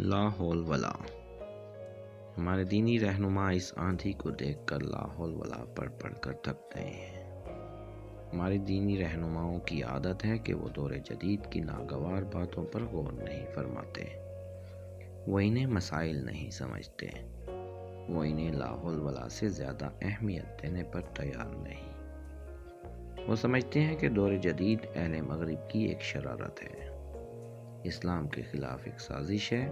لا حول ولا۔ ہمارے دینی رہنما اس آندھی کو دیکھ کر لا حول ولا پڑھ پڑھ کر تھک گئے ہیں۔ ہمارے دینی رہنماؤں کی عادت ہے کہ وہ دور جدید کی ناگوار باتوں پر غور نہیں فرماتے، وہ انہیں مسائل نہیں سمجھتے، وہ انہیں لا حول ولا سے زیادہ اہمیت دینے پر تیار نہیں۔ وہ سمجھتے ہیں کہ دور جدید اہل مغرب کی ایک شرارت ہے، اسلام کے خلاف ایک سازش ہے۔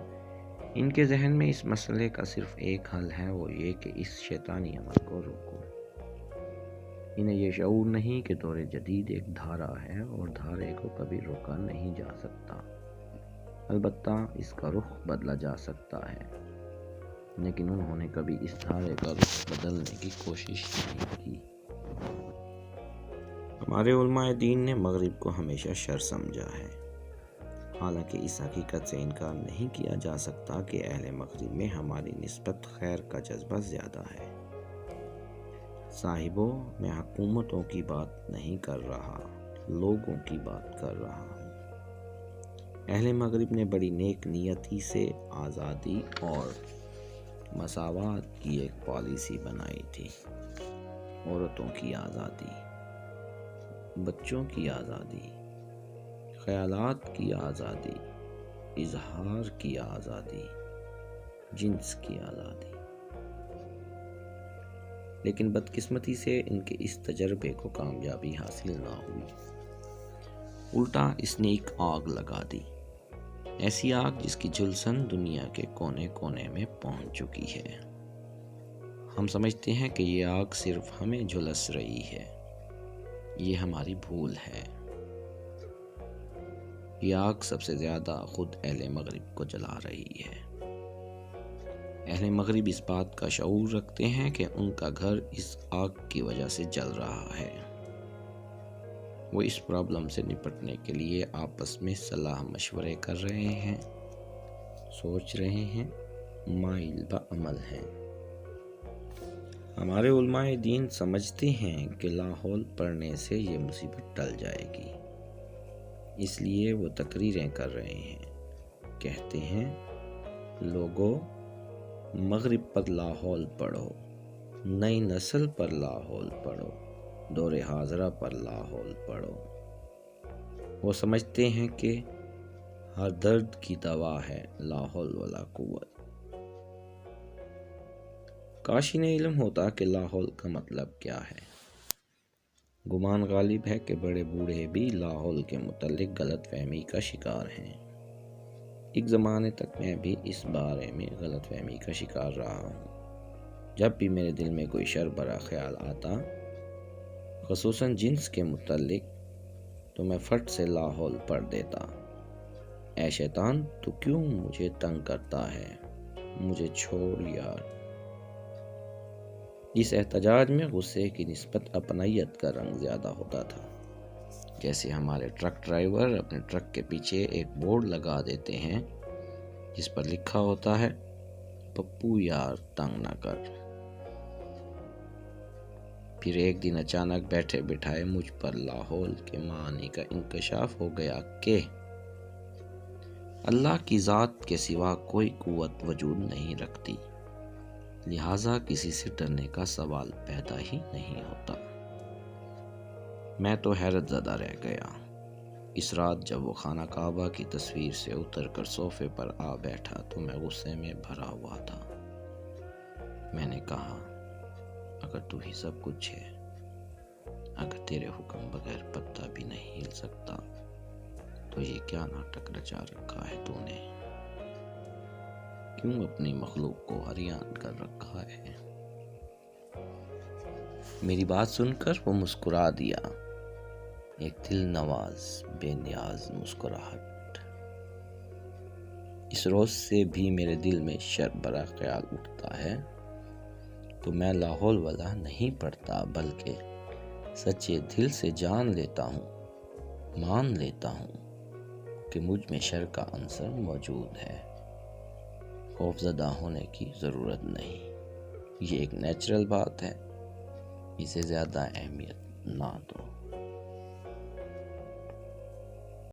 ان کے ذہن میں اس مسئلے کا صرف ایک حل ہے، وہ یہ کہ اس شیطانی عمل کو روکو۔ انہیں یہ شعور نہیں کہ دور جدید ایک دھارا ہے اور دھارے کو کبھی روکا نہیں جا سکتا، البتہ اس کا رخ بدلا جا سکتا ہے، لیکن انہوں نے کبھی اس دھارے کا رخ بدلنے کی کوشش نہیں کی۔ ہمارے علماء دین نے مغرب کو ہمیشہ شر سمجھا ہے، حالانکہ اس حقیقت سے انکار نہیں کیا جا سکتا کہ اہل مغرب میں ہماری نسبت خیر کا جذبہ زیادہ ہے۔ صاحبوں، میں حکومتوں کی بات نہیں کر رہا، لوگوں کی بات کر رہا ہوں۔ اہل مغرب نے بڑی نیک نیتی سے آزادی اور مساوات کی ایک پالیسی بنائی تھی۔ عورتوں کی آزادی، بچوں کی آزادی، خیالات کی آزادی، اظہار کی آزادی، جنس کی آزادی۔ لیکن بدقسمتی سے ان کے اس تجربے کو کامیابی حاصل نہ ہوئی، الٹا اس نے ایک آگ لگا دی، ایسی آگ جس کی جھلسن دنیا کے کونے کونے میں پہنچ چکی ہے۔ ہم سمجھتے ہیں کہ یہ آگ صرف ہمیں جھلس رہی ہے، یہ ہماری بھول ہے۔ یہ آگ سب سے زیادہ خود اہل مغرب کو جلا رہی ہے۔ اہل مغرب اس بات کا شعور رکھتے ہیں کہ ان کا گھر اس آگ کی وجہ سے جل رہا ہے۔ وہ اس پرابلم سے نپٹنے کے لیے آپس میں صلاح مشورے کر رہے ہیں، سوچ رہے ہیں، مائل بعمل ہیں۔ ہمارے علماء دین سمجھتے ہیں کہ لا حول پڑھنے سے یہ مصیبت ٹل جائے گی، اس لیے وہ تقریریں کر رہے ہیں، کہتے ہیں لوگو مغرب پر لا حول پڑھو، نئی نسل پر لا حول پڑھو، دور حاضرہ پر لا حول پڑھو۔ وہ سمجھتے ہیں کہ ہر درد کی دوا ہے لا حول ولا قوت۔ کاش انہیں علم ہوتا کہ لا حول کا مطلب کیا ہے۔ گمان غالب ہے کہ بڑے بوڑھے بھی لا حول کے متعلق غلط فہمی کا شکار ہیں۔ ایک زمانے تک میں بھی اس بارے میں غلط فہمی کا شکار رہا ہوں۔ جب بھی میرے دل میں کوئی شر برا خیال آتا، خصوصاً جنس کے متعلق، تو میں فٹ سے لا حول پڑھ دیتا۔ اے شیطان، تو کیوں مجھے تنگ کرتا ہے، مجھے چھوڑ یار۔ اس احتجاج میں غصے کی نسبت اپنائیت کا رنگ زیادہ ہوتا تھا، جیسے ہمارے ٹرک ڈرائیور اپنے ٹرک کے پیچھے ایک بورڈ لگا دیتے ہیں جس پر لکھا ہوتا ہے پپو یار تنگ نہ کر۔ پھر ایک دن اچانک بیٹھے بٹھائے مجھ پر لا حول کے معنی کا انکشاف ہو گیا کہ اللہ کی ذات کے سوا کوئی قوت وجود نہیں رکھتی، لہٰذا کسی سے ڈرنے کا سوال پیدا ہی نہیں ہوتا۔ میں تو حیرت زدہ رہ گیا۔ اس رات جب وہ خانہ کعبہ کی تصویر سے اتر کر صوفے پر آ بیٹھا تو میں غصے میں بھرا ہوا تھا۔ میں نے کہا، اگر تو ہی سب کچھ ہے، اگر تیرے حکم بغیر پتا بھی نہیں ہل سکتا، تو یہ کیا ناٹک رچا رکھا ہے تو نے؟ کیوں اپنی مخلوق کو حیران کر رکھا ہے؟ میری بات سن کر وہ مسکرا دیا، ایک دل نواز بے نیاز مسکراہٹ۔ اس روز سے بھی میرے دل میں شر برا خیال اٹھتا ہے تو میں لا حول ولا نہیں پڑھتا، بلکہ سچے دل سے جان لیتا ہوں، مان لیتا ہوں کہ مجھ میں شر کا عنصر موجود ہے۔ خوفزدہ ہونے کی ضرورت نہیں، یہ ایک نیچرل بات ہے، اسے زیادہ اہمیت نہ دو۔